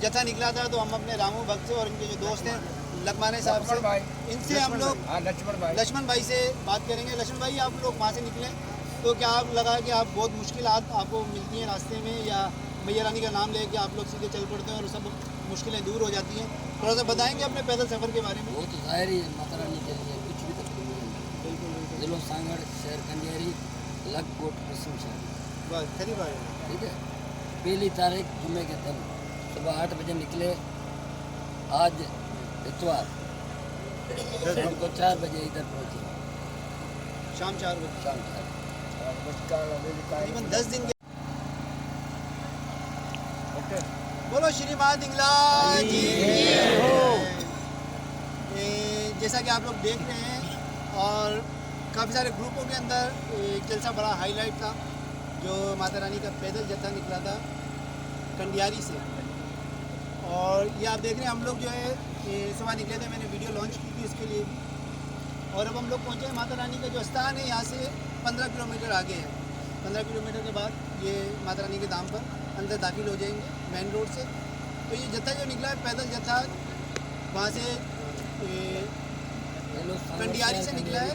जत्था निकला था तो हम अपने रामू भक्त से और इनके जो दोस्त हैं लखमाने साहब से, इनसे हम लोग लक्ष्मण भाई से बात करेंगे। लक्ष्मण भाई, आप लोग वहाँ से निकले तो क्या आप लगा कि आप बहुत मुश्किलात आपको मिलती हैं रास्ते में, या मैया रानी का नाम लेके आप लोग सीधे चल पड़ते हैं और सब मुश्किलें दूर हो जाती हैं? थोड़ा सा बताएंगे अपने पैदल सफ़र के बारे में। वो तो जाहिर ही माता रानी के लिए कुछ भी तकलीफ नहीं है। बिल्कुल दिलो सांगड़ शहर कंडियारी लगकोट पश्चिम शहर, बस खरी बात है। ठीक है। पहली तारीख जुम्मे के दिन सुबह 8 बजे निकले। आज इतवार शाम को 4 बजे इधर पहुँचे। शाम 4 बजे, शाम 4 तकरीबन 10 दिन के। बोलो श्री माँ दिंगला जी हो। जैसा कि आप लोग देख रहे हैं और काफ़ी सारे ग्रुपों के अंदर एक जलसा बड़ा हाईलाइट था जो माता रानी का पैदल जत्था निकला था कंडियारी से। और ये आप देख रहे हैं हम लोग जो है सुबह निकले थे, मैंने वीडियो लॉन्च की थी इसके लिए भी। और अब हम लोग पहुँचे हैं माता रानी का जो स्थान है यहाँ से 15 किलोमीटर आगे है। 15 किलोमीटर के बाद ये माता रानी के धाम पर अंदर दाखिल हो जाएंगे मेन रोड से। तो ये जत्था जो निकला है पैदल जत्था वहाँ से कंडियारी से निकला है।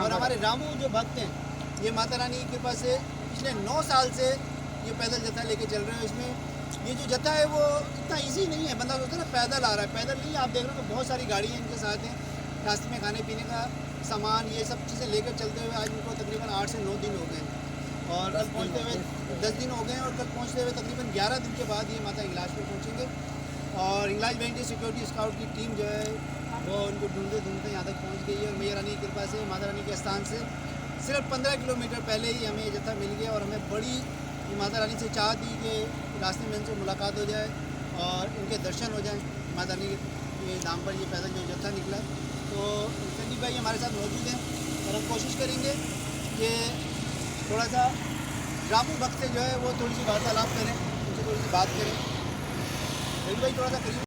और हमारे रामू जो भक्त हैं ये माता रानी की कृपा से पिछले 9 साल से ये पैदल जत्था लेके चल रहे हैं। इसमें ये जो जत्था है वो इतना इजी नहीं है, बंदा सोचता है ना पैदल आ रहा है, पैदल नहीं। आप देख रहे हो तो बहुत सारी गाड़ी हैं इनके साथ हैं, रास्ते में खाने पीने का सामान ये सब चीज़ें लेकर चलते हुए आज इनको तकरीबन 8 से 9 दिन हो गए और कल पहुँचते हुए 10 दिन हो गए हैं। और कल पहुँचते हुए तकरीबन 11 दिन के बाद ये माता हिंगलाज पर पहुँचेंगे। और हिंगलाज बैंड सिक्योरिटी स्काउट की टीम जो है वो उनको ढूंढते ढूंढते यहाँ तक पहुँच गई है। और मैया रानी की कृपा से माता रानी के स्थान से सिर्फ 15 किलोमीटर पहले ही हमें ये जत्था मिल गया। और हमें बड़ी माता रानी से चाह थी कि रास्ते में इनसे मुलाकात हो जाए और इनके दर्शन हो जाएं। माता रानी के नाम पर ये पैदल जो जत्था निकला, तो संदीप भाई हमारे साथ मौजूद हैं और हम कोशिश करेंगे कि थोड़ा सा रामू भक्त से जो है वो थोड़ी सी वार्तालाप करें, उनसे थोड़ी सी बात करें। संदीप भाई थोड़ा सा करिए।